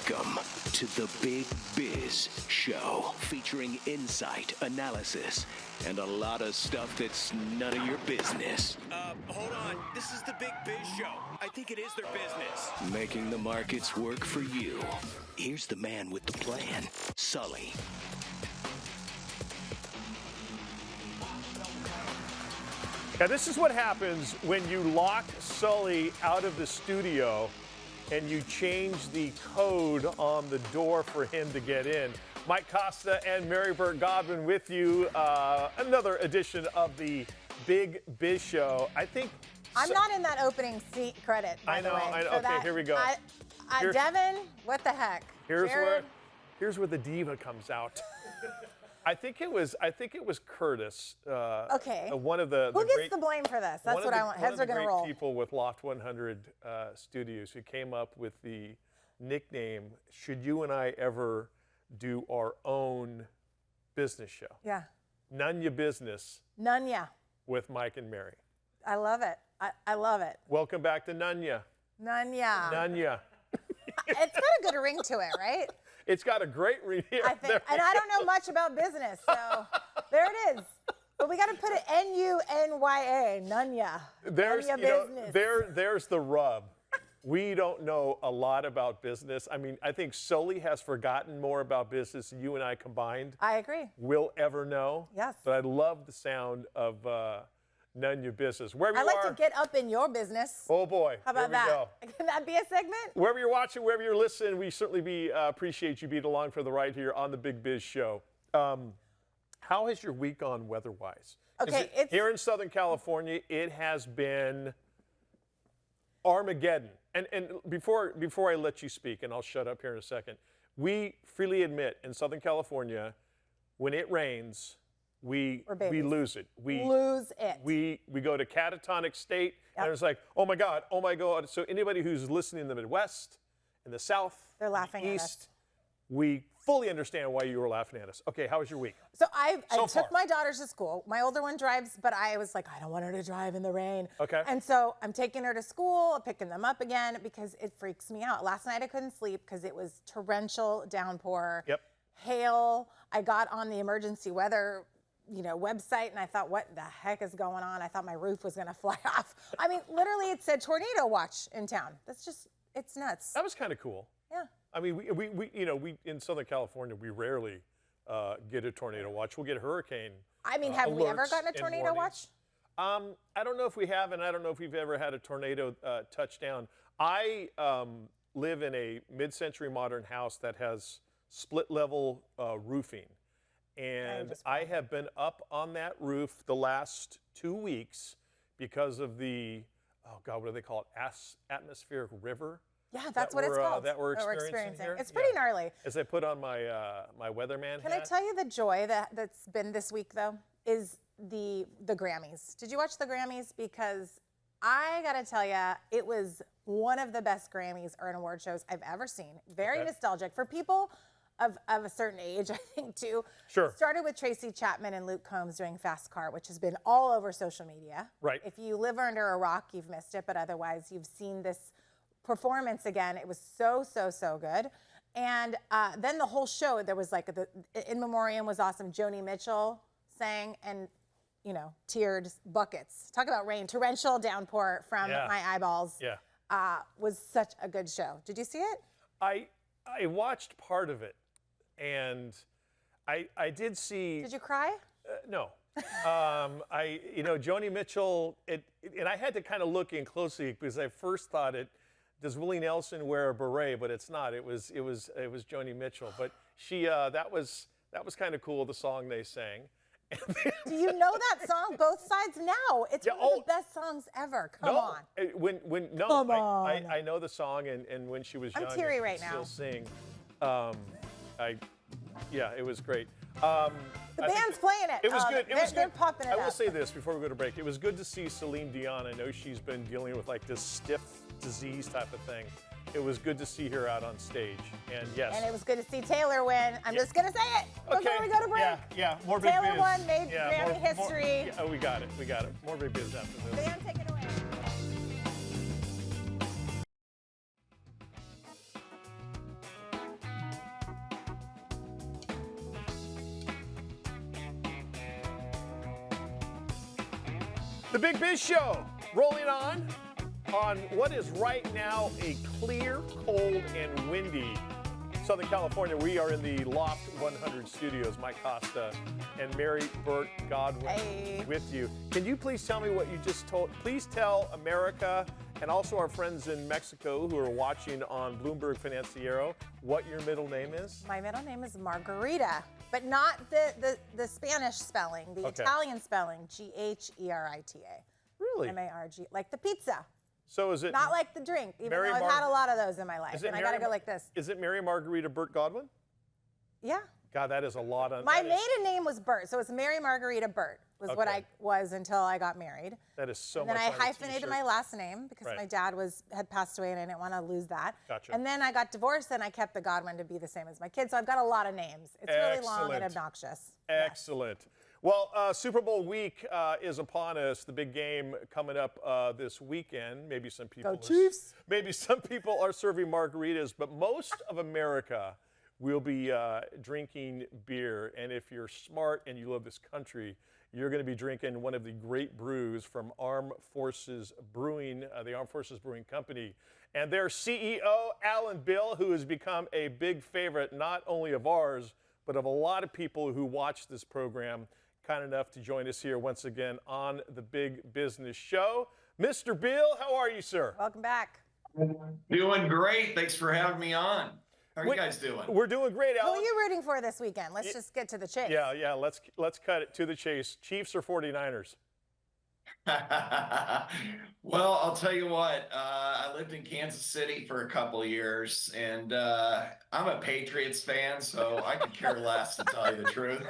Welcome to the Big Biz Show, featuring insight, analysis, and a lot of stuff that's none of your business. Hold on. This is the Big Biz Show. I think it is their business. Making the markets work for you. Here's the man with the plan, Sully. Now, this is what happens when you lock Sully out of the studio and you change the code on the door for him to get in. Mike Costa and Mary Burt Godwin with you. Another edition of the Big Biz Show. I think I'm not in that opening seat credit, by the way. I know. So Okay, here we go. Devin, what the heck? Here's where the diva comes out. I think it was Curtis. Okay. One of the Who gets the blame for this? That's what I want. Heads are going to roll. One of the great people with Loft 100 Studios who came up with the nickname, should you and I ever do our own business show? Yeah. None Ya Business. None Ya. With Mike and Mary. I love it. I love it. Welcome back to None Ya. None Ya. None Ya. It's got a good ring to it, right? It's got a great ring here. I think, and I don't know much about business, so there it is. But we got to put it N-U-N-Y-A, None Ya. There's, None Ya business. There's the rub. We don't know a lot about business. I mean, I think Sully has forgotten more about business than you and I combined. I agree. Will ever know. Yes. But I love the sound of None Ya Business. Wherever I you like are, to get up in your business. oh boy. How about that? Go. Can that be a segment? Wherever you're watching, wherever you're listening, we certainly appreciate you being along for the ride here on the Big Biz Show. How has your week gone weather-wise? Okay, here in Southern California, it has been Armageddon. And before I let you speak, and I'll shut up here in a second, we freely admit in Southern California, when it rains, we lose it. We lose it. We go to catatonic state, and it's like, oh my God. So anybody who's listening in the Midwest, in the South, they're laughing East, at us. we fully understand why you were laughing at us. Okay, how was your week? So I took my daughters to school. My older one drives, but I was like, I don't want her to drive in the rain. Okay. And so I'm taking her to school, picking them up again because it freaks me out. Last night I couldn't sleep because it was torrential downpour. Yep. Hail. I got on the emergency weather website, and I thought, what the heck is going on? I thought my roof was going to fly off. I mean, literally, it said tornado watch in town. That's just, it's nuts. That was kind of cool. Yeah. I mean, we in Southern California, we rarely get a tornado watch. We'll get hurricane. I mean, have we ever gotten a tornado watch? I don't know if we have, and I don't know if we've ever had a tornado touchdown. I live in a mid-century modern house that has split-level roofing. And I have been up on that roof the last 2 weeks because of the, oh God, what do they call it? Atmospheric river? Yeah, that's what it's called. That we're experiencing here. It's pretty gnarly. As I put on my my weatherman Can hat. I tell you the joy that's been this week, though, is the Grammys. Did you watch the Grammys? Because I got to tell you, it was one of the best Grammys or award shows I've ever seen. Very nostalgic for people of a certain age, I think, too. Sure. Started with Tracy Chapman and Luke Combs doing Fast Car, which has been all over social media. Right. If you live under a rock, you've missed it, but otherwise you've seen this performance again. It was so, so, so good. And then the whole show, there was like, the In Memoriam was awesome. Joni Mitchell sang and, teared buckets. Talk about rain, torrential downpour from my eyeballs. Yeah. Was such a good show. Did you see it? I watched part of it. And I did see. Did you cry? No. Joni Mitchell. And I had to kind of look in closely because I first thought does Willie Nelson wear a beret? But it's not. It was Joni Mitchell. But she that was kind of cool. The song they sang. Do you know that song? Both sides now. It's one of the best songs ever. Come on. Come on. I know the song, and when she was young, I'm teary right now. Still sing. It was great. The band's playing it. It was good. They're popping it up. I will say this before we go to break. It was good to see Celine Dion. I know she's been dealing with like this stiff disease type of thing. It was good to see her out on stage. And yes. And it was good to see Taylor win. I'm just going to say it before we go to break. Yeah. More Big Biz. Taylor won, made Grammy history. We got it. More Big Biz after this. Band, take it away. The Big Biz Show rolling on what is right now a clear, cold, and windy Southern California. We are in the Loft 100 studios. Mike Costa and Mary Burt Godwin with you. Can you please tell me what you just told? Please tell America and also our friends in Mexico who are watching on Bloomberg Financiero what your middle name is. My middle name is Margarita, but not the Spanish spelling, the Italian spelling, Gherita. Really? M-A-R-G, like the pizza. So is it not like the drink, even though I've had a lot of those in my life, and I gotta go like this. Is it Mary Margarita Burt Godwin? Yeah. God, that is a lot of. My maiden name was Burt, so it's Mary Margarita Burt was what I was until I got married. That is so much. And then I hyphenated my last name because my dad had passed away and I didn't want to lose that. Gotcha. And then I got divorced and I kept the Godwin to be the same as my kids. So I've got a lot of names. It's really long and obnoxious. Excellent. Yes. Well, Super Bowl week is upon us. The big game coming up this weekend. Maybe some people. Go Chiefs! Maybe some people are serving margaritas, but most of America will be drinking beer. And if you're smart and you love this country, you're going to be drinking one of the great brews from Armed Forces Brewing, the Armed Forces Brewing Company. And their CEO, Alan Beal, who has become a big favorite not only of ours, but of a lot of people who watch this program, kind enough to join us here once again on the Big Business Show. Mr. Beal, how are you, sir? Welcome back. Doing great. Thanks for having me on. How are you guys doing? We're doing great, Alan. Who are you rooting for this weekend? Let's just get to the chase. Yeah. Let's cut it to the chase. Chiefs or 49ers? Well, I'll tell you what. I lived in Kansas City for a couple of years, and I'm a Patriots fan, so I could care less, to tell you the truth.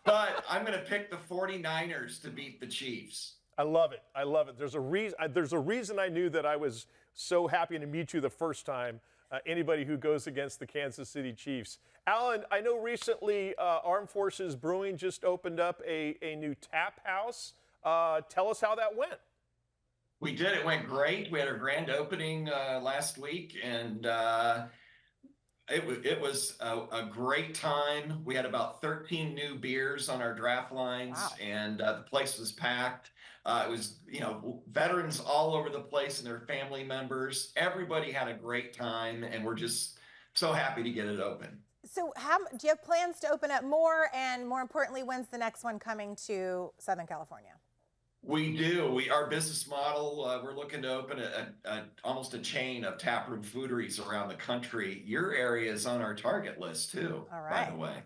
But I'm going to pick the 49ers to beat the Chiefs. I love it. There's a reason I knew that I was so happy to meet you the first time. Anybody who goes against the Kansas City Chiefs. Alan, I know recently Armed Forces Brewing just opened up a new tap house. Tell us how that went. We did. It went great. We had our grand opening last week, and it was a great time. We had about 13 new beers on our draft lines, and the place was packed. It was, veterans all over the place and their family members. Everybody had a great time, and we're just so happy to get it open. So do you have plans to open up more? And more importantly, when's the next one coming to Southern California? We do. Our business model, we're looking to open almost a chain of taproom fooderies around the country. Your area is on our target list, too, all right, by the way.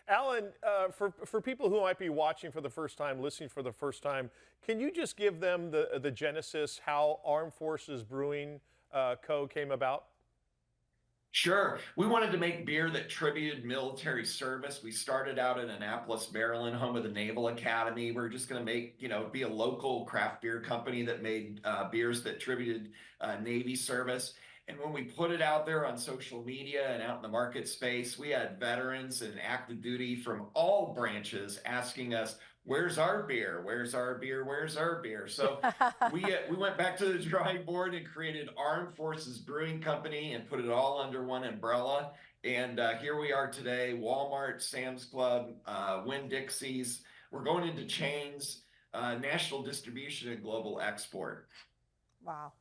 Alan, for people who might be watching for the first time, listening for the first time, can you just give them the genesis, how Armed Forces Brewing Co. came about? Sure. We wanted to make beer that tributed military service. We started out in Annapolis, Maryland, home of the Naval Academy. We're just going to make, be a local craft beer company that made beers that tributed Navy service. And when we put it out there on social media and out in the market space, we had veterans and active duty from all branches asking us, where's our beer? Where's our beer? Where's our beer? So we went back to the drawing board and created Armed Forces Brewing Company and put it all under one umbrella. And here we are today, Walmart, Sam's Club, Winn-Dixie's. We're going into chains, national distribution, and global export. Wow.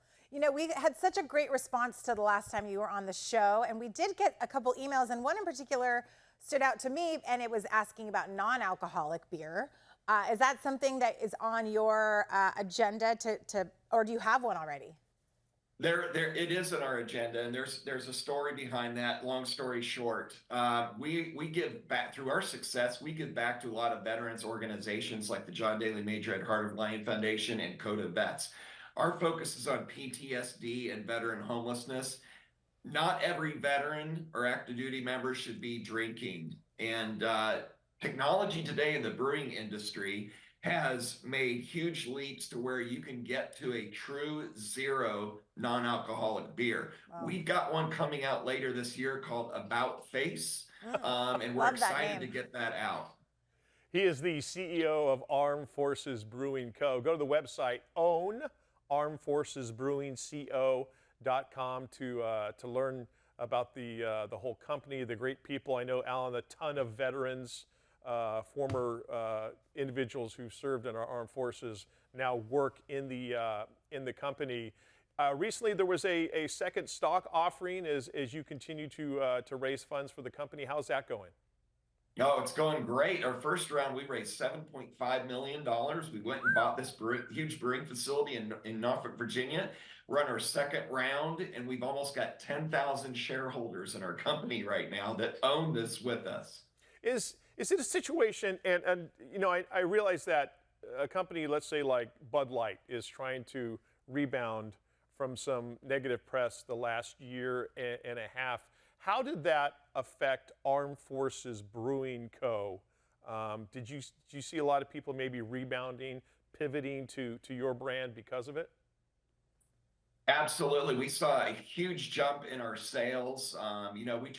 We had such a great response to the last time you were on the show, and we did get a couple emails, and one in particular stood out to me, and it was asking about non-alcoholic beer. Is that something that is on your agenda or do you have one already? It is on our agenda, and there's a story behind that. Long story short, we give back through our success. We give back to a lot of veterans organizations like the John Daly Major Ed Heart of Lion Foundation and Coda Vets. Our focus is on PTSD and veteran homelessness. Not every veteran or active duty member should be drinking, and technology today in the brewing industry has made huge leaps to where you can get to a true zero non-alcoholic beer. Wow. We've got one coming out later this year called About Face, and we're excited to get that out. He is the CEO of Armed Forces Brewing Co. Go to the website armedforcesbrewingco.com to learn about the whole company, the great people. I know, Alan, a ton of veterans former individuals who served in our armed forces now work in the company. Recently, there was a second stock offering as you continue to raise funds for the company. How's that going? No, it's going great. Our first round, we raised $7.5 million. We went and bought this huge brewing facility in Norfolk, Virginia. We're on our second round, and we've almost got 10,000 shareholders in our company right now that own this with us. Is it a situation, and you know, I realize that a company, let's say like Bud Light, is trying to rebound from some negative press the last year and a half. How did that affect Armed Forces Brewing Co.? Did you see a lot of people maybe rebounding, pivoting to your brand because of it? Absolutely. We saw a huge jump in our sales. You know, we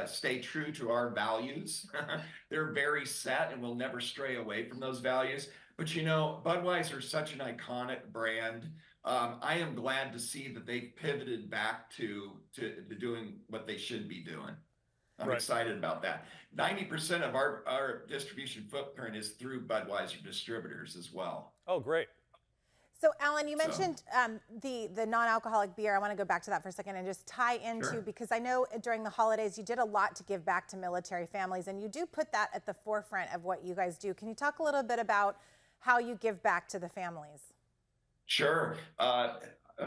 stay true to our values. They're very set, and we'll never stray away from those values. But you know, Budweiser is such an iconic brand. I am glad to see that they've pivoted back to doing what they should be doing. I'm excited about that. 90% of our distribution footprint is through Budweiser distributors as well. Oh, great. So, Alan, you mentioned the non-alcoholic beer. I want to go back to that for a second and just tie into, because I know during the holidays you did a lot to give back to military families, and you do put that at the forefront of what you guys do. Can you talk a little bit about how you give back to the families? Sure. I'll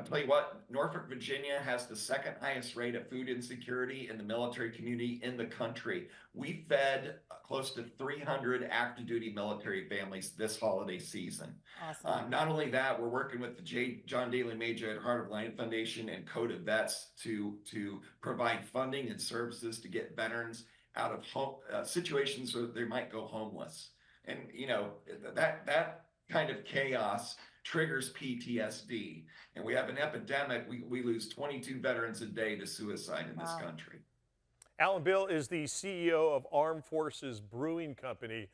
tell you what, Norfolk, Virginia has the second highest rate of food insecurity in the military community in the country. We fed close to 300 active duty military families this holiday season. Awesome. Not only that, we're working with the John Daly Major at Heart of Lion Foundation and Code of Vets to provide funding and services to get veterans out of situations where they might go homeless. And you know, that kind of chaos triggers PTSD. And we have an epidemic. We lose 22 veterans a day to suicide in this country. Alan Beal is the CEO of Armed Forces Brewing Company.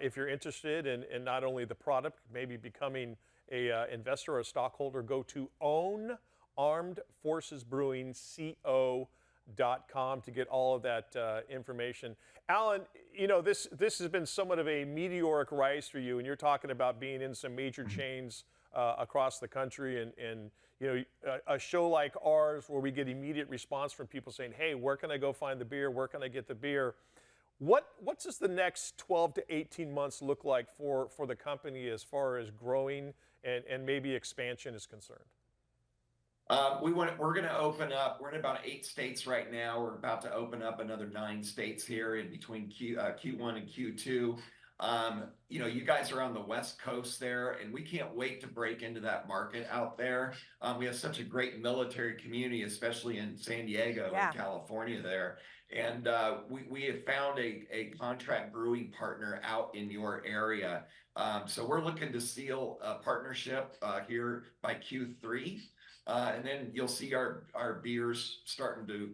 If you're interested in not only the product, maybe becoming a investor or a stockholder, go to ownarmedforcesbrewingco.com to get all of that information. Alan, you know, this has been somewhat of a meteoric rise for you, and you're talking about being in some major chains across the country, and you know, a show like ours where we get immediate response from people saying, hey, where can I go find the beer? Where can I get the beer? What does the next 12 to 18 months look like for the company as far as growing and maybe expansion is concerned? We're going to open up. We're in about 8 states right now. We're about to open up another 9 states here in between Q1 and Q2. You know, you guys are on the West Coast there, and we can't wait to break into that market out there. We have such a great military community, especially in San Diego and California there. And we have found a contract brewing partner out in your area. So we're looking to seal a partnership here by Q3. And then you'll see our beers starting to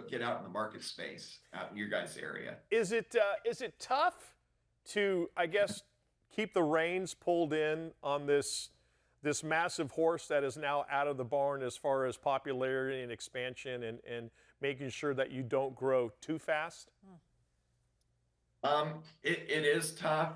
get out in the market space out in your guys' area. Is it tough to, I guess, keep the reins pulled in on this massive horse that is now out of the barn as far as popularity and expansion, and making sure that you don't grow too fast? It is tough.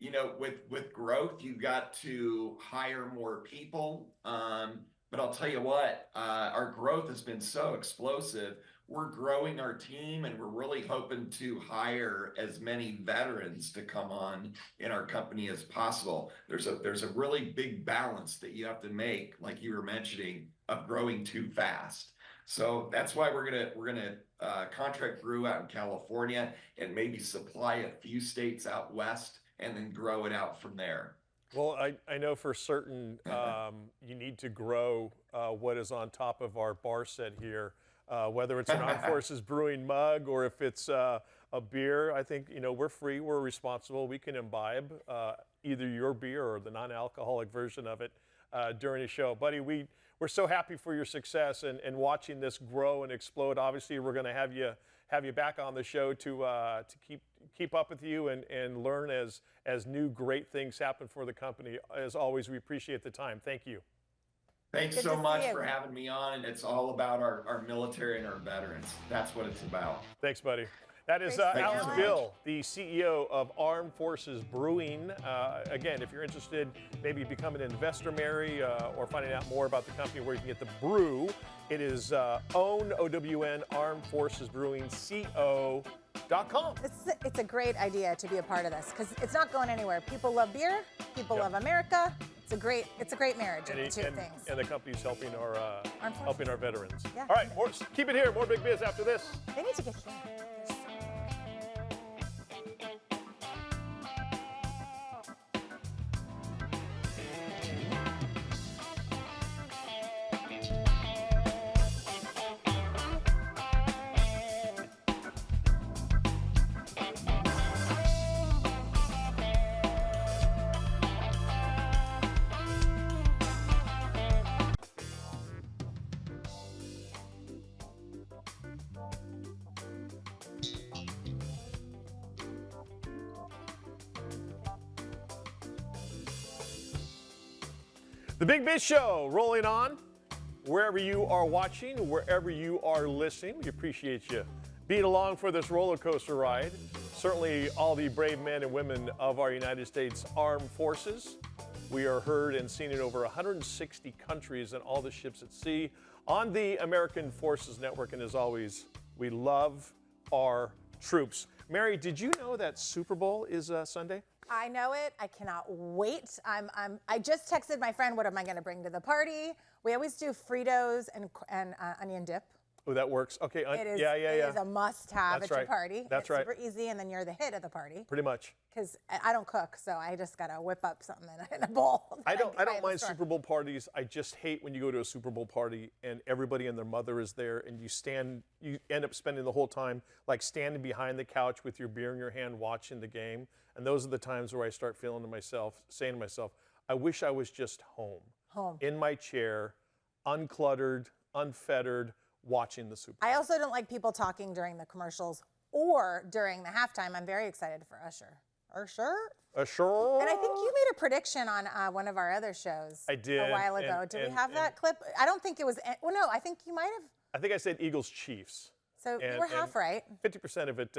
You know, with growth, you've got to hire more people. But I'll tell you what, our growth has been so explosive. We're growing our team, and we're really hoping to hire as many veterans to come on in our company as possible. There's a really big balance that you have to make, like you were mentioning, of growing too fast. So that's why we're gonna contract brew out in California and maybe supply a few states out west, and then grow it out from there. Well, I know for certain you need to grow what is on top of our bar set here, whether it's an Armed Forces Brewing mug or if it's a beer. I think, you know, we're free, we're responsible, we can imbibe either your beer or the non-alcoholic version of it during the show. Buddy, we're so happy for your success and watching this grow and explode. Obviously, we're going to have you back on the show to keep up with you and learn as new great things happen for the company. As always, we appreciate the time. Thank you. Thanks so much for having me on. And it's all about our military and our veterans. That's what it's about. Thanks, buddy. That is Great to see you, Alan Alan. Beal, the CEO of Armed Forces Brewing. Again, if you're interested, maybe becoming an investor, Mary, or finding out more about the company where you can get the brew, it is OWN, O-W-N, Armed Forces Brewing, CO.com. It's a great idea to be a part of this because it's not going anywhere. People love beer. People love America. It's a great marriage of the two things. And the company's helping our veterans. Yeah. All right, keep it here. More Big Biz after this. They need to get you. The Big Biz Show rolling on. Wherever you are watching, wherever you are listening, we appreciate you being along for this roller coaster ride. Certainly all the brave men and women of our United States Armed Forces. We are heard and seen in over 160 countries and all the ships at sea on the American Forces Network. And as always, we love our troops. Mary, did you know that Super Bowl is Sunday? I know it. I cannot wait. I just texted my friend, what am I going to bring to the party? We always do Fritos and onion dip. Oh, that works. Okay. It is, yeah. It is a must-have That's at your right. party. That's it's right. super easy, and then you're the hit of the party. Pretty much. Because I don't cook, so I just got to whip up something in a bowl. I don't mind Super Bowl parties. I just hate when you go to a Super Bowl party and everybody and their mother is there and you end up spending the whole time like standing behind the couch with your beer in your hand watching the game. And those are the times where I start saying to myself, I wish I was just home. In my chair, uncluttered, unfettered, watching the Super Bowl. I also don't like people talking during the commercials or during the halftime. I'm very excited for Usher. Sure. And I think you made a prediction on one of our other shows. I did. A while ago. Did we have that clip? I don't think it was. Well, no, I think you might have. I think I said Eagles Chiefs. So you were half right. 50% of it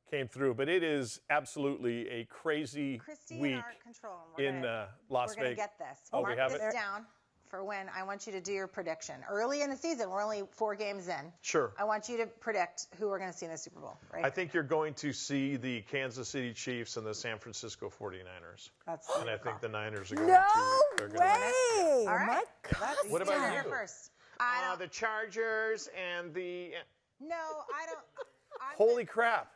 came through, but it is absolutely a crazy week in Las Vegas. We're going to get this. Oh, Mark we have this it? down for when I want you to do your prediction. Early in the season, we're only 4 games in. Sure. I want you to predict who we're going to see in the Super Bowl, right? I think you're going to see the Kansas City Chiefs and the San Francisco 49ers. That's And I think the Niners are going No to. way! All right. My God. What about You're you? first. I don't. The Chargers and the. No, I don't. Holy crap.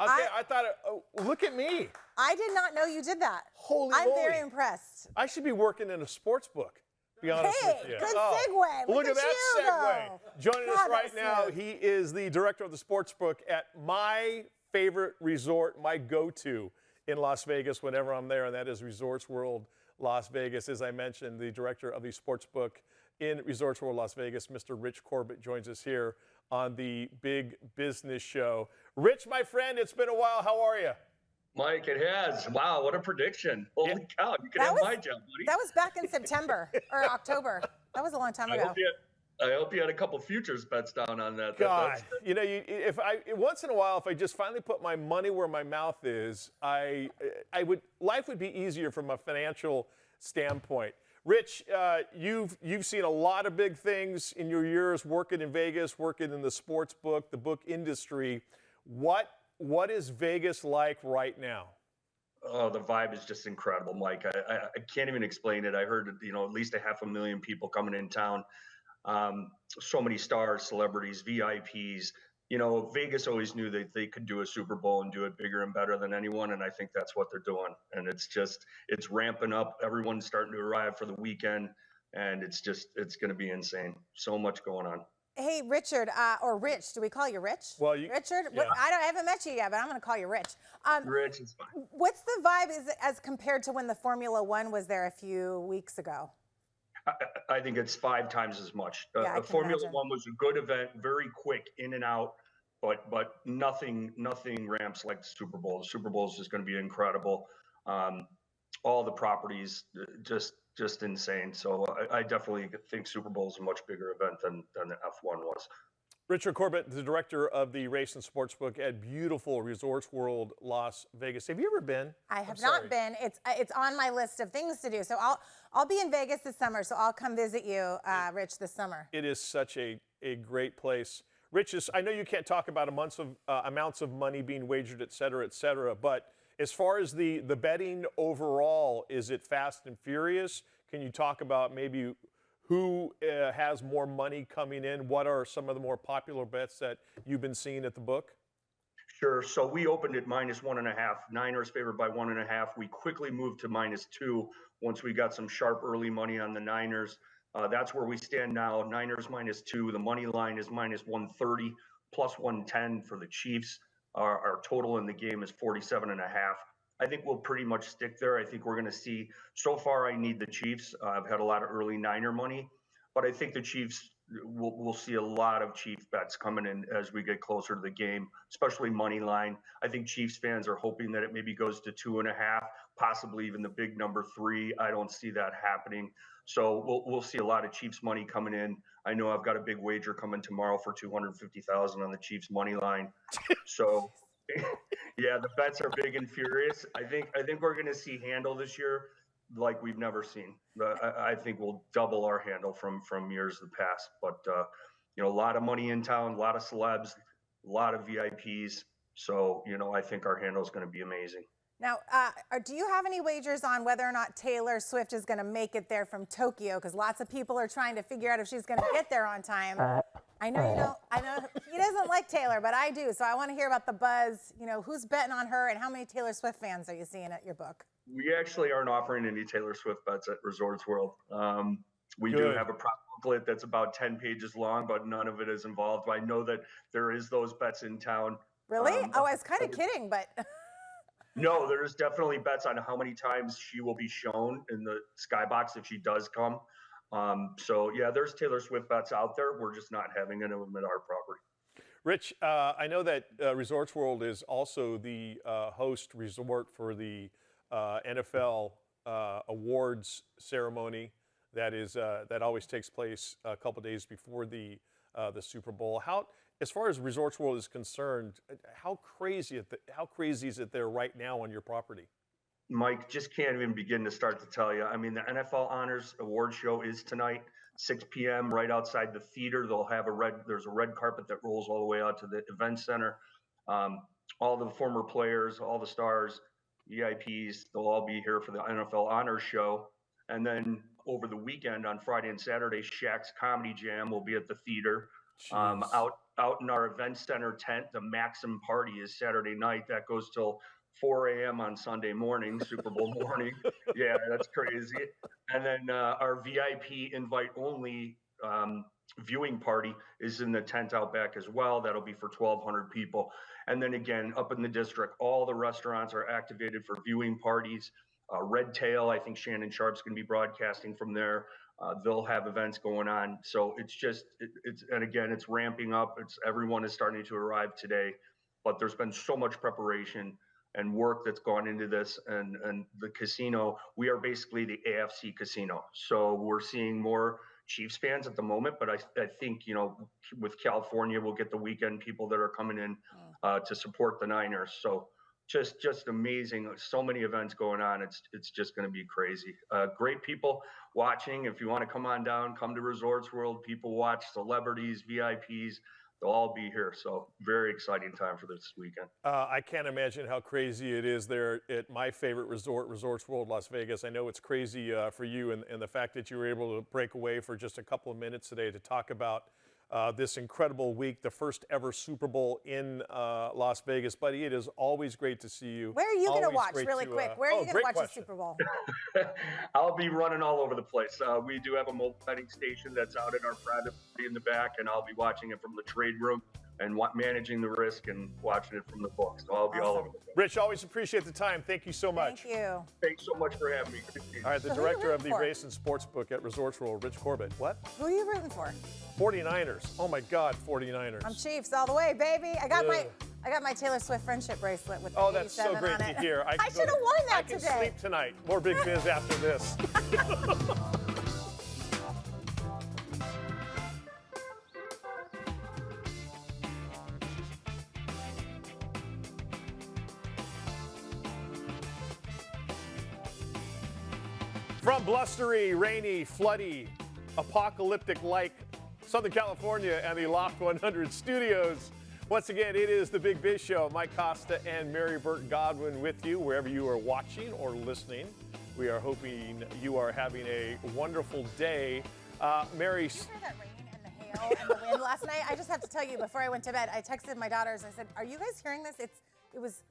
Okay, I thought, look at me. I did not know you did that. Holy I'm moly. very impressed. I should be working in a sports book. Be honest Hey, with you. good segue. Look at that you, segue. though. Joining us God, right that's now, smooth. he is the director of the sports book at my favorite resort, my go-to in Las Vegas whenever I'm there, and that is Resorts World Las Vegas. As I mentioned, the director of the sports book in Resorts World Las Vegas, Mr. Rich Corbett, joins us here on the Big Business Show. Rich, my friend, it's been a while. How are you? Mike, it has. Wow, what a prediction. Holy cow, you can have my job, buddy. That was back in September or October. That was a long time ago. I hope you had a couple futures bets down on that. God, once in a while, if I just finally put my money where my mouth is, life would be easier from a financial standpoint. Rich, you've seen a lot of big things in your years working in Vegas, working in the sports book, the book industry. What is Vegas like right now? Oh, the vibe is just incredible, Mike. I can't even explain it. I heard, at least 500,000 people coming in town. So many stars, celebrities, VIPs. Vegas always knew that they could do a Super Bowl and do it bigger and better than anyone, and I think that's what they're doing. And it's ramping up. Everyone's starting to arrive for the weekend, and it's going to be insane. So much going on. Hey, Richard, or Rich. Do we call you Rich? Well, Richard? Yeah. I haven't met you yet, but I'm going to call you Rich. Rich is fine. What's the vibe as compared to when the Formula One was there a few weeks ago? I think it's 5 times as much. Yeah, I can Formula imagine. One was a good event, very quick, in and out, but nothing ramps like the Super Bowl. The Super Bowl is just going to be incredible. All the properties, just insane. So I definitely think Super Bowl is a much bigger event than the F1 was. Richard Corbett, the director of the Race and Sportsbook at beautiful Resorts World Las Vegas. Have you ever been? I have not been. It's on my list of things to do. So I'll be in Vegas this summer. So I'll come visit you, Rich, this summer. It is such a great place. Rich, I know you can't talk about amounts of money being wagered, et cetera, but as far as the betting overall, is it fast and furious? Can you talk about maybe who has more money coming in? What are some of the more popular bets that you've been seeing at the book? Sure. So we opened at -1.5. Niners favored by 1.5. We quickly moved to -2 once we got some sharp early money on the Niners. That's where we stand now. Niners -2. The money line is -130, +110 for the Chiefs. Our total in the game is 47.5. I think we'll pretty much stick there. I think we're going to see, so far I need the Chiefs. I've had a lot of early Niner money, but I think the Chiefs, we'll see a lot of Chief bets coming in as we get closer to the game, especially money line. I think Chiefs fans are hoping that it maybe goes to 2.5, possibly even the big number 3. I don't see that happening. So we'll see a lot of Chiefs money coming in. I know I've got a big wager coming tomorrow for $250,000 on the Chiefs money line. So yeah, the bets are big and furious. I think we're going to see handle this year like we've never seen. I think we'll double our handle from years of the past. But a lot of money in town, a lot of celebs, a lot of VIPs. So I think our handle is going to be amazing. Now, do you have any wagers on whether or not Taylor Swift is going to make it there from Tokyo? Because lots of people are trying to figure out if she's going to get there on time. I know you don't. I know he doesn't like Taylor, but I do. So I want to hear about the buzz. Who's betting on her, and how many Taylor Swift fans are you seeing at your book? We actually aren't offering any Taylor Swift bets at Resorts World. We do have a prop booklet that's about 10 pages long, but none of it is involved. I know that there is those bets in town. Really? I was kind of kidding, but. No, there's definitely bets on how many times she will be shown in the skybox if she does come. So yeah, there's Taylor Swift bets out there. We're just not having any of them at our property. Rich, I know that Resorts World is also the host resort for the NFL awards ceremony that always takes place a couple days before the Super Bowl. As far as Resorts World is concerned, how crazy is it there right now on your property? Mike, just can't even begin to start to tell you. I mean, the NFL Honors Award Show is tonight, 6 p.m. right outside the theater. There's a red carpet that rolls all the way out to the event center. All the former players, all the stars, VIPs, they'll all be here for the NFL Honors Show. And then over the weekend on Friday and Saturday, Shaq's Comedy Jam will be at the theater. Out in our event center tent, the Maxim Party is Saturday night. That goes till 4 a.m. on Sunday morning, Super Bowl morning. Yeah, that's crazy. And then our VIP invite-only viewing party is in the tent out back as well. That'll be for 1,200 people. And then again, up in the district, all the restaurants are activated for viewing parties. Red Tail, I think Shannon Sharp's going to be broadcasting from there. They'll have events going on. So and again, it's ramping up. Everyone is starting to arrive today, but there's been so much preparation and work that's gone into this. And the casino, we are basically the AFC casino. So we're seeing more Chiefs fans at the moment, but I think, with California, we'll get the weekend people that are coming in to support the Niners. So just amazing. So many events going on. It's just going to be crazy. Great people watching. If you want to come on down, come to Resorts World. People watch, celebrities, VIPs. They'll all be here. So very exciting time for this weekend. I can't imagine how crazy it is there at my favorite resort, Resorts World Las Vegas. I know it's crazy for you, and the fact that you were able to break away for just a couple of minutes today to talk about this incredible week, the first ever Super Bowl in Las Vegas. Buddy, it is always great to see you. Where are you going to watch really quick? Where are you going to watch the Super Bowl? I'll be running all over the place. We do have a mobile betting station that's out in our private in the back, and I'll be watching it from the trade room and managing the risk and watching it from the book. So I'll be all over the place. Rich, always appreciate the time. Thank you so much. Thank you. Thanks so much for having me. All right, the director of the Race and Sportsbook at Resorts World, Rich Corbett. What? Who are you rooting for? 49ers. Oh my God, 49ers. I'm Chiefs all the way, baby. I got my Taylor Swift friendship bracelet with the 87 on it. Oh, that's so great to hear. I should have worn that today. I can sleep tonight. More Big Biz after this. From blustery, rainy, floody, apocalyptic-like Southern California and the Loft 100 studios, once again, it is the Big Biz Show. Mike Costa and Mary Burt Godwin with you wherever you are watching or listening. We are hoping you are having a wonderful day. Mary. Did you hear that rain and the hail and the wind last night? I just have to tell you, before I went to bed, I texted my daughters. I said, "Are you guys hearing this?" It was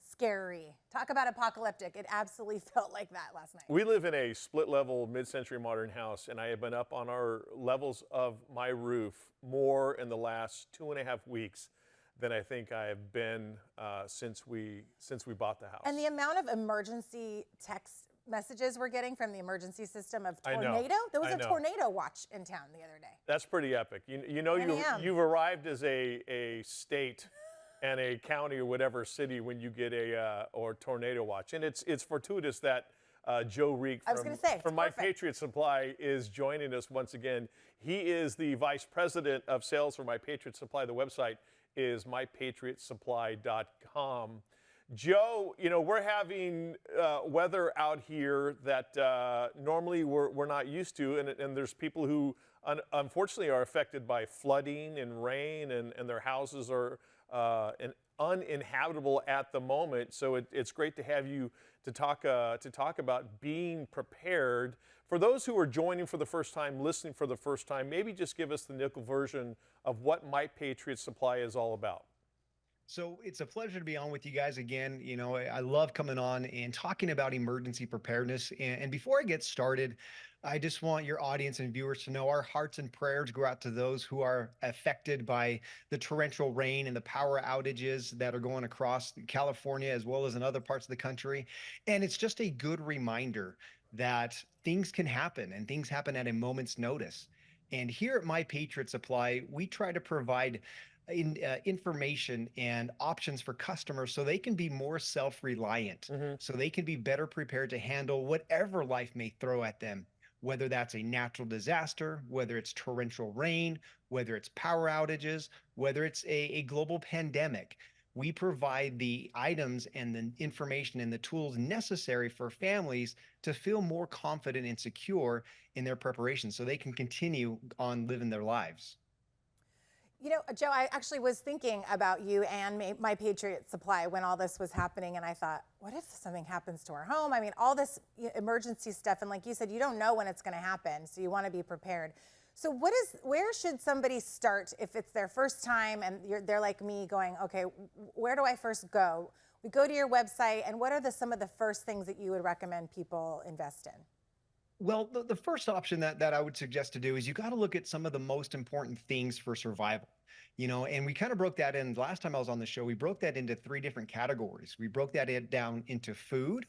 scary. Talk about apocalyptic. It absolutely felt like that last night. We live in a split-level mid-century modern house, and I have been up on our levels of my roof more in the last 2.5 weeks than I think I have been since we bought the house. And the amount of emergency text messages we're getting from the emergency system of I know. tornado. There was I a know. tornado watch in town the other day. That's pretty epic. You've arrived as a state and a county or whatever city when you get a or tornado watch, and it's fortuitous that Joe Rieck from My Patriot Supply is joining us once again. He is the vice president of sales for My Patriot Supply. The website is mypatriotsupply.com. Joe, we're having weather out here that normally we're not used to, and there's people who unfortunately are affected by flooding and rain, and their houses are uninhabitable at the moment. So it's great to have you to talk about being prepared. For those who are joining for the first time, listening for the first time, maybe just give us the nickel version of what My Patriot Supply is all about. So it's a pleasure to be on with you guys again. I love coming on and talking about emergency preparedness. And before I get started, I just want your audience and viewers to know our hearts and prayers go out to those who are affected by the torrential rain and the power outages that are going across California as well as in other parts of the country. And it's just a good reminder that things can happen, and things happen at a moment's notice. And here at My Patriot Supply, we try to provide information and options for customers so they can be more self-reliant, so they can be better prepared to handle whatever life may throw at them, whether that's a natural disaster, whether it's torrential rain, whether it's power outages, whether it's a global pandemic. We provide the items and the information and the tools necessary for families to feel more confident and secure in their preparation so they can continue on living their lives. Joe, I actually was thinking about you and My Patriot Supply when all this was happening, and I thought, what if something happens to our home? I mean, all this emergency stuff, and like you said, you don't know when it's going to happen, so you want to be prepared. So where should somebody start if it's their first time and they're like me going, okay, where do I first go? We go to your website, and what are some of the first things that you would recommend people invest in? Well, the first option that I would suggest to do is you got to look at some of the most important things for survival. And we kind of broke that in last time I was on the show. We broke that into 3 different categories. We broke that down into food,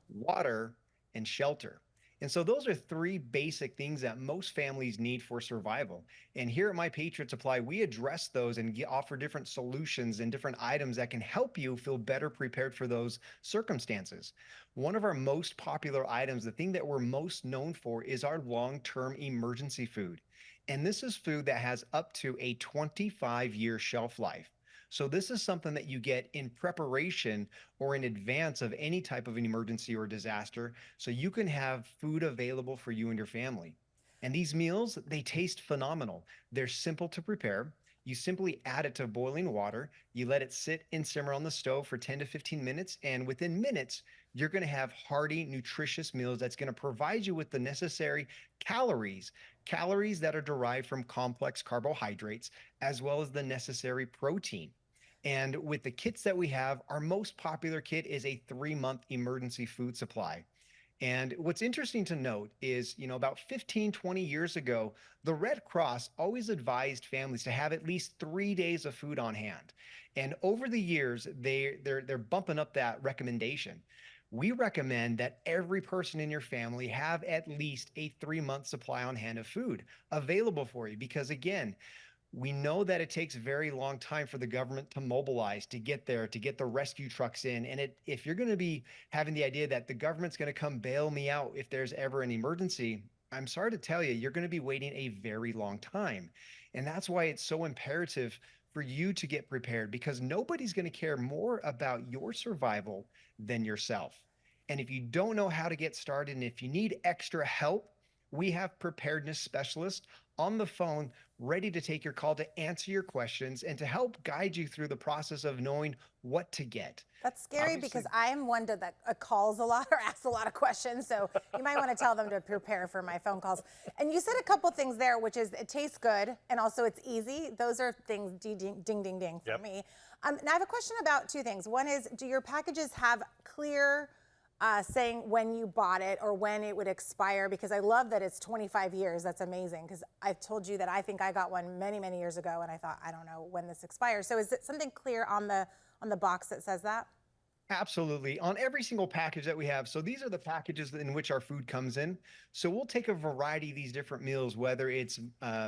water, and shelter. And so those are 3 basic things that most families need for survival. And here at My Patriot Supply, we address those and offer different solutions and different items that can help you feel better prepared for those circumstances. One of our most popular items, the thing that we're most known for, is our long-term emergency food. And this is food that has up to a 25-year shelf life. So this is something that you get in preparation or in advance of any type of an emergency or disaster, so you can have food available for you and your family. And these meals, they taste phenomenal. They're simple to prepare. You simply add it to boiling water. You let it sit and simmer on the stove for 10 to 15 minutes. And within minutes, you're going to have hearty, nutritious meals that's going to provide you with the necessary calories that are derived from complex carbohydrates, as well as the necessary protein. And with the kits that we have, our most popular kit is a 3-month emergency food supply. And what's interesting to note is, about 15, 20 years ago, the Red Cross always advised families to have at least 3 days of food on hand. And over the years, they're bumping up that recommendation. We recommend that every person in your family have at least a 3-month supply on hand of food available for you, because again, we know that it takes a very long time for the government to mobilize, to get there, to get the rescue trucks in. And if you're going to be having the idea that the government's going to come bail me out if there's ever an emergency, I'm sorry to tell you, you're going to be waiting a very long time. And that's why it's so imperative for you to get prepared, because nobody's going to care more about your survival than yourself. And if you don't know how to get started, and if you need extra help, we have preparedness specialists on the phone ready to take your call, to answer your questions, and to help guide you through the process of knowing what to get. That's scary because I'm one that calls a lot or asks a lot of questions. So you might want to tell them to prepare for my phone calls. And you said a couple things there, which is it tastes good and also it's easy. Those are things ding, ding, ding for me. Now I have a question about two things. One is, do your packages have clear saying when you bought it or when it would expire? Because I love that it's 25 years. That's amazing, because I've told you that I think I got one many, many years ago and I thought, I don't know when this expires. So is it something clear on the box that says that? Absolutely. On every single package that we have. So these are the packages in which our food comes in. So we'll take a variety of these different meals, whether it's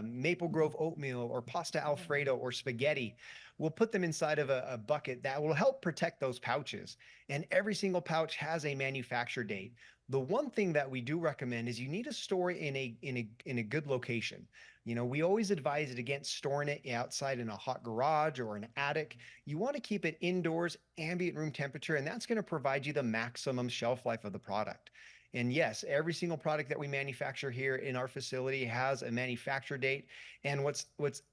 Maple Grove oatmeal or pasta Alfredo or spaghetti. We'll put them inside of a bucket that will help protect those pouches. And every single pouch has a manufacture date. The one thing that we do recommend is you need to store it in a good location. You know, we always advise it against storing it outside in a hot garage or an attic. You want to keep it indoors, ambient room temperature, and that's going to provide you the maximum shelf life of the product. And yes, every single product that we manufacture here in our facility has a manufacture date. And what's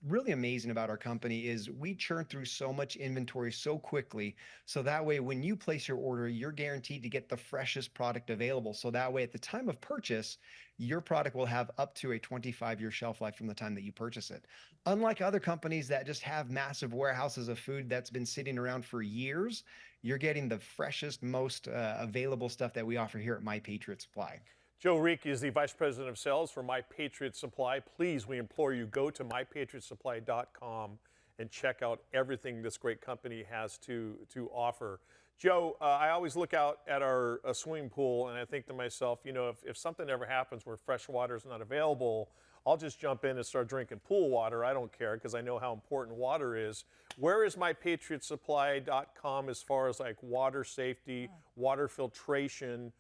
really amazing about our company is we churn through so much inventory so quickly. So that way, when you place your order, you're guaranteed to get the freshest product available. So that way, at the time of purchase, your product will have up to a 25-year shelf life from the time that you purchase it. Unlike other companies that just have massive warehouses of food that's been sitting around for years, you're getting the freshest, most available stuff that we offer here at My Patriot Supply. Joe Rieck is the Vice President of Sales for My Patriot Supply. Please, we implore you, go to mypatriotsupply.com and check out everything this great company has to offer. Joe, I always look out at our swimming pool and I think to myself, you know, if something ever happens where fresh water is not available, I'll just jump in and start drinking pool water. I don't care, because I know how important water is. Where is mypatriotsupply.com as far as like water safety, water filtration,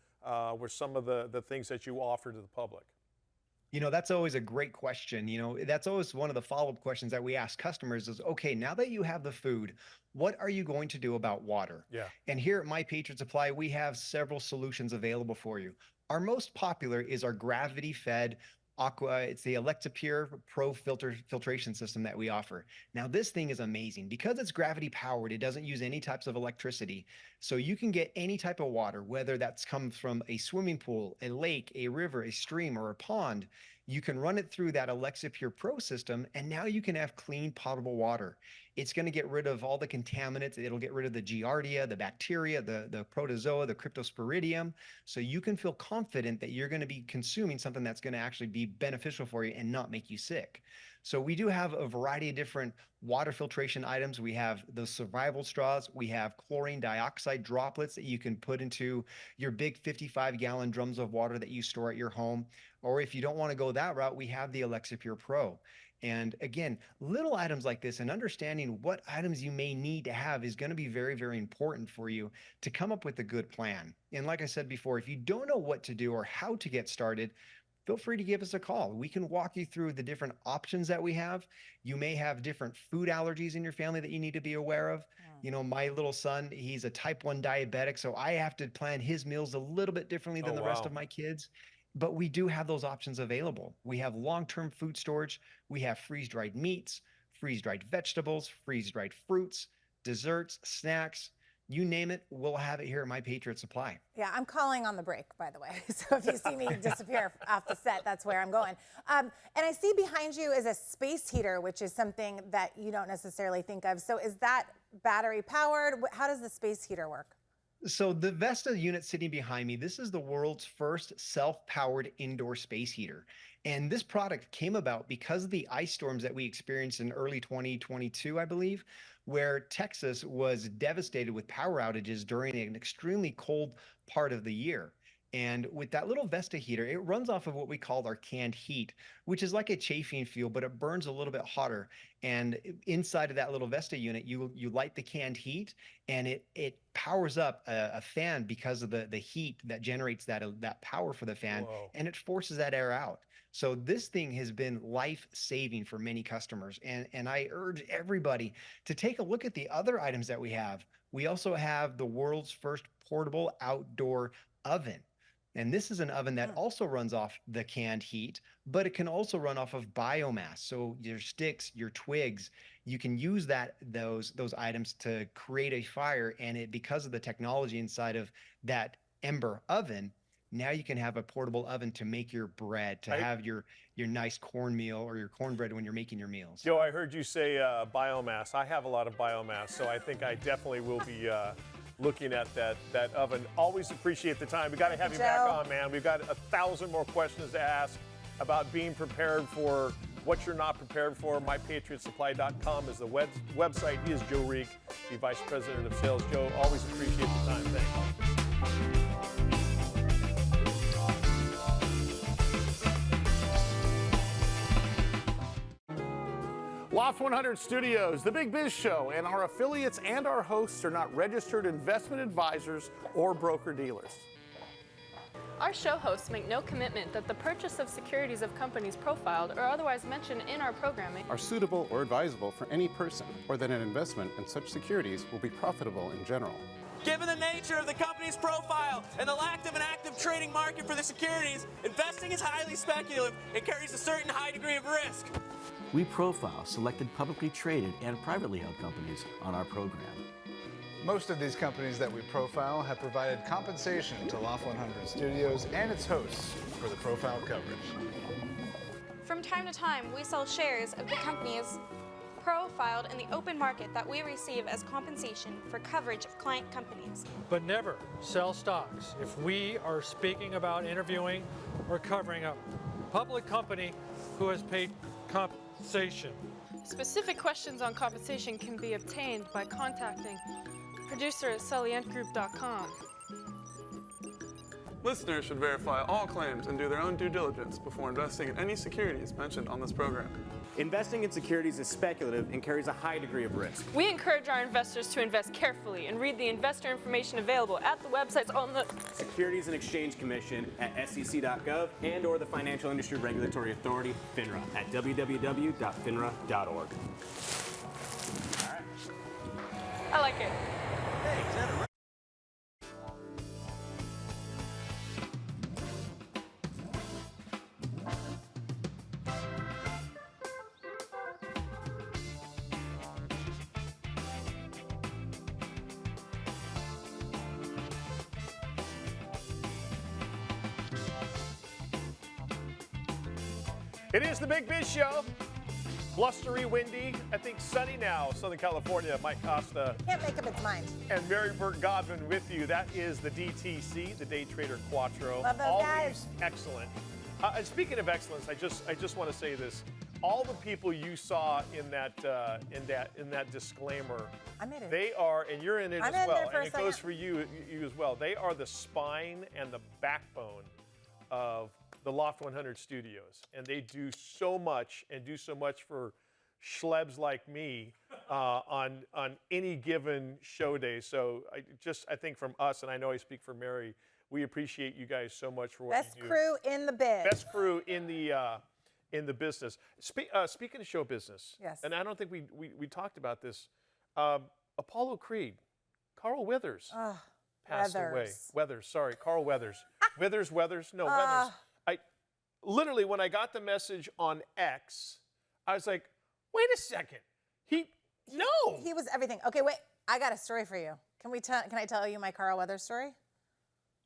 were some of the things that you offer to the public? You know, that's always a great question. You know, that's always one of the follow-up questions that we ask customers is, okay, now that you have the food, what are you going to do about water? Yeah. And here at My Patriot Supply, we have several solutions available for you. Our most popular is our gravity-fed Aqua. It's the Electapure Pro filtration system that we offer. Now, this thing is amazing because it's gravity powered. It doesn't use any types of electricity. So you can get any type of water, whether that's comes from a swimming pool, a lake, a river, a stream, or a pond. You can run it through that Electapure Pro system, and now you can have clean, potable water. It's going to get rid of all the contaminants. It'll get rid of the Giardia, the bacteria, the protozoa, the Cryptosporidium. So you can feel confident that you're going to be consuming something that's going to actually be beneficial for you and not make you sick. So we do have a variety of different water filtration items. We have the survival straws. We have chlorine dioxide droplets that you can put into your big 55-gallon drums of water that you store at your home. Or if you don't want to go that route, we have the Electapure Pro. And again, little items like this and understanding what items you may need to have is going to be very, very important for you to come up with a good plan. And like I said before, if you don't know what to do or how to get started, feel free to give us a call. We can walk you through the different options that we have. You may have different food allergies in your family that you need to be aware of. You know, my little son, he's a type 1 diabetic, so I have to plan his meals a little bit differently than the rest of my kids. But we do have those options available. We have long-term food storage. We have freeze-dried meats, freeze-dried vegetables, freeze-dried fruits, desserts, snacks. You name it, we'll have it here at My Patriot Supply. Yeah, I'm calling on the break, by the way. So if you see me disappear off the set, that's where I'm going. And I see behind you is a space heater, which is something that you don't necessarily think of. So is that battery powered? How does the space heater work? So the Vesta unit sitting behind me, this is the world's first self-powered indoor space heater. And this product came about because of the ice storms that we experienced in early 2022, I believe, where Texas was devastated with power outages during an extremely cold part of the year. And with that little Vesta heater, it runs off of what we call our canned heat, which is like a chafing fuel, but it burns a little bit hotter. And inside of that little Vesta unit, you light the canned heat, and it powers up a fan because of the heat that generates that power for the fan. Whoa. And it forces that air out. So this thing has been life-saving for many customers. And I urge everybody to take a look at the other items that we have. We also have the world's first portable outdoor oven. And this is an oven that also runs off the canned heat, but it can also run off of biomass. So your sticks, your twigs, you can use those items to create a fire. And it, because of the technology inside of that ember oven, now you can have a portable oven to make your bread, to have your nice cornmeal or your cornbread when you're making your meals. Joe, I heard you say biomass. I have a lot of biomass, so I think I definitely will be looking at that oven. Always appreciate the time. We got to have you back on, man. We've got 1,000 more questions to ask about being prepared for what you're not prepared for. MyPatriotSupply.com is the website. He is Joe Rieck, the Vice President of Sales. Joe, always appreciate the time. Thanks. Loft 100 Studios, the Big Biz Show, and our affiliates and our hosts are not registered investment advisors or broker-dealers. Our show hosts make no commitment that the purchase of securities of companies profiled or otherwise mentioned in our programming are suitable or advisable for any person, or that an investment in such securities will be profitable in general. Given the nature of the company's profile and the lack of an active trading market for the securities, investing is highly speculative and carries a certain high degree of risk. We profile selected publicly traded and privately held companies on our program. Most of these companies that we profile have provided compensation to Loft 100 Studios and its hosts for the profile coverage. From time to time, we sell shares of the companies profiled in the open market that we receive as compensation for coverage of client companies. But never sell stocks if we are speaking about interviewing or covering a public company who has paid compensation. Specific questions on compensation can be obtained by contacting producer@sullyentgroup.com. Listeners should verify all claims and do their own due diligence before investing in any securities mentioned on this program. Investing in securities is speculative and carries a high degree of risk. We encourage our investors to invest carefully and read the investor information available at the websites on the Securities and Exchange Commission at sec.gov and or the Financial Industry Regulatory Authority, FINRA, at www.finra.org. All right. I like it. Hey, is that a It is the Big Biz Show. Blustery, windy, I think sunny now, Southern California. Mike Costa. Can't make up its mind. And Mary Burt Godwin with you. That is the DTC, the Day Trader Quattro. Love those Always guys. Excellent. And speaking of excellence, I just want to say this. All the people you saw in that disclaimer, I'm in it. they are, and you're in it I'm as in well, there for and a it goes second. for you as well. They are the spine and the backbone of the Loft 100 Studios, and they do so much and do so much for schlebs like me on any given show day. So I think from us, and I know I speak for Mary, we appreciate you guys so much for what Best you do. crew in the biz. Best crew in the business. Speaking of show business, Yes. and I don't think we talked about this. Apollo Creed, Carl Weathers passed away. Weathers, sorry, Carl Weathers. Weathers, no, Weathers. Literally, when I got the message on X, I was like, wait a second. He was everything. Okay, wait. I got a story for you. Can I tell you my Carl Weathers story?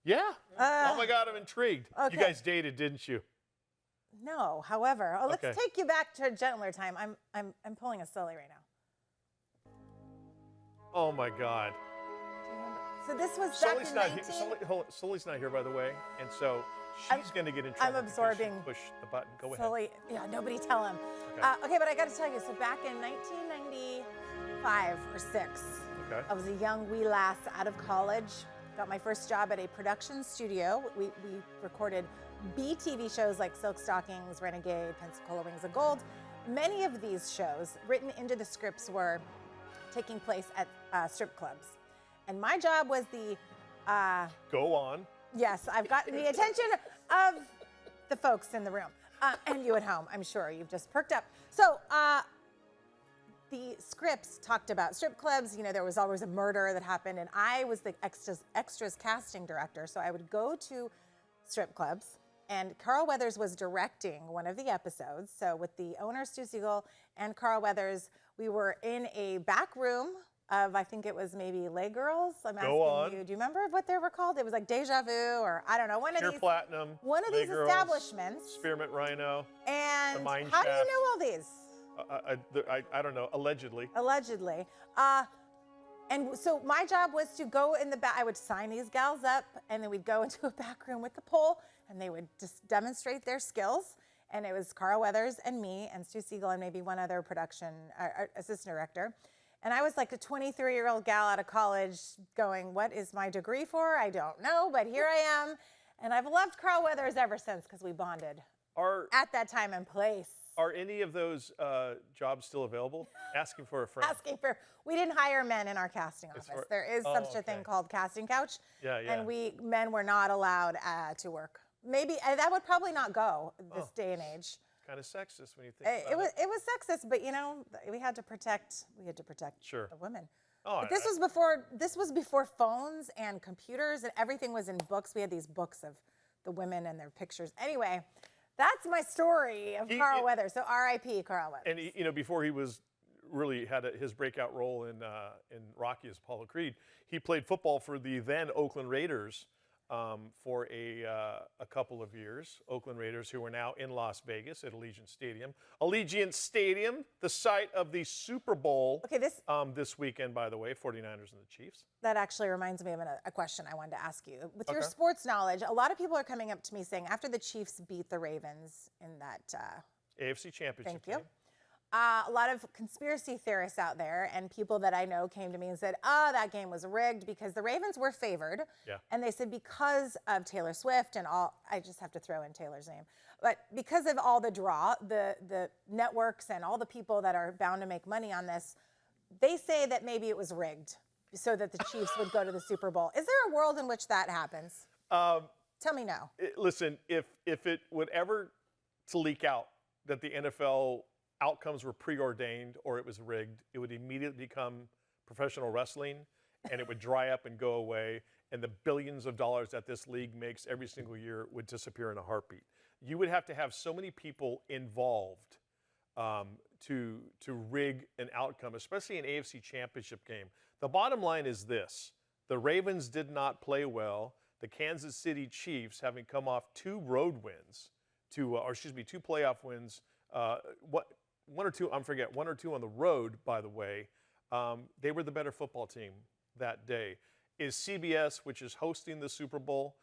Yeah. Oh my God, I'm intrigued. Okay. You guys dated, didn't you? No. However, let's Okay. take you back to a gentler time. I'm pulling a Sully right now. Oh my God. So this was back in 19... Sully's not here, by the way, and so she's going to get in trouble. I'm absorbing. Push the button. Go ahead. Sully, yeah, nobody tell him. Okay, but I got to tell you. So back in 1995 or 6, Okay. I was a young wee lass out of college. Got my first job at a production studio. We recorded BTV shows like Silk Stockings, Renegade, Pensacola Wings of Gold. Many of these shows, written into the scripts, were taking place at strip clubs. And my job was the... Go on. Yes, I've gotten the attention of the folks in the room. And you at home, I'm sure. You've just perked up. So the scripts talked about strip clubs. You know, there was always a murder that happened, and I was the extras casting director. So I would go to strip clubs, and Carl Weathers was directing one of the episodes. So with the owner, Stu Siegel, and Carl Weathers, we were in a back room of, I think it was maybe Lay Girls. I'm asking you, do you remember what they were called? It was like Deja Vu, or I don't know, one of these. Platinum. One of these Girls, establishments. Spearmint Rhino. And the Mine how do Shaft. you know all these? I don't know, allegedly. Allegedly. And so my job was to go in the back. I would sign these gals up, and then we'd go into a back room with the pole, and they would just demonstrate their skills. And it was Carl Weathers and me and Stu Siegel and maybe one other production assistant director. And I was like a 23-year-old gal out of college going, what is my degree for? I don't know, but here I am. And I've loved Carl Weathers ever since because we bonded at that time and place. Are any of those jobs still available? Asking for a friend. We didn't hire men in our casting office. There is such a thing called casting couch. Yeah. And men were not allowed to work. Maybe, that would probably not go this day and age. Kind of sexist when you think about it. It was sexist, but you know, we had to protect the women. But this was before phones and computers, and everything was in books. We had these books of the women and their pictures. Anyway, that's my story of Carl Weathers. So R.I.P. Carl Weathers. And you know, before he was really had his breakout role in Rocky as Apollo Creed, he played football for the then Oakland Raiders for a couple of years. Oakland Raiders, who are now in Las Vegas at Allegiant Stadium, the site of the Super Bowl. Okay, this weekend, by the way, 49ers and the Chiefs. That actually reminds me of a question I wanted to ask you. With your sports knowledge, a lot of people are coming up to me saying after the Chiefs beat the Ravens in that AFC Championship Thank you. game. A lot of conspiracy theorists out there and people that I know came to me and said, that game was rigged because the Ravens were favored. Yeah. And they said because of Taylor Swift and all, I just have to throw in Taylor's name, but because of all the draw, the networks and all the people that are bound to make money on this, they say that maybe it was rigged so that the Chiefs would go to the Super Bowl. Is there a world in which that happens? Tell me no. Listen, if it would ever to leak out that the NFL outcomes were preordained or it was rigged, it would immediately become professional wrestling, and it would dry up and go away, and the billions of dollars that this league makes every single year would disappear in a heartbeat. You would have to have so many people involved to rig an outcome, especially an AFC Championship game. The bottom line is this: the Ravens did not play well. The Kansas City Chiefs, having come off two playoff wins, one or two on the road, by the way, they were the better football team that day. Is CBS, which is hosting the Super Bowl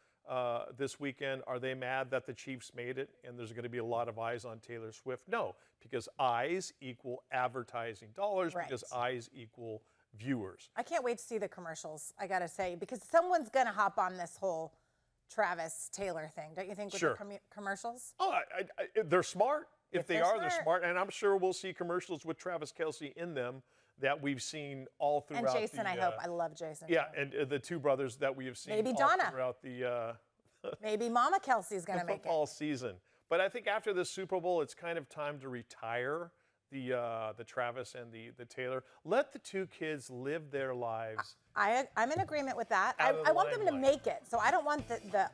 this weekend, are they mad that the Chiefs made it and there's going to be a lot of eyes on Taylor Swift? No, because eyes equal advertising dollars, because eyes equal viewers. I can't wait to see the commercials, I got to say, because someone's going to hop on this whole Travis Taylor thing, don't you think, with the commercials? Oh, they're smart. If they are, they're smart. And I'm sure we'll see commercials with Travis Kelce in them that we've seen all throughout. And Jason, I hope. I love Jason. Yeah, and the two brothers that we have seen maybe all Donna. Throughout the maybe Mama Kelsey's going to make it. Football season. But I think after the Super Bowl, it's kind of time to retire the Travis and the Taylor. Let the two kids live their lives. I'm in agreement with that. I want them to make it, so I don't want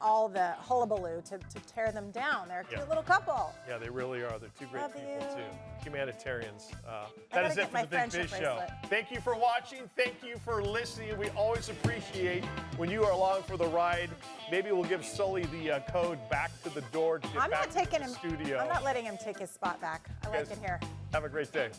all the hullabaloo to tear them down. They're a cute little couple. Yeah, they really are. They're two great people, too. Humanitarians. That is it for the Big Biz Show. Thank you for watching. Thank you for listening. We always appreciate when you are along for the ride. Maybe we'll give Sully the code back to the door to get back to the studio. I'm not letting him take his spot back. I like it here. Have a great day.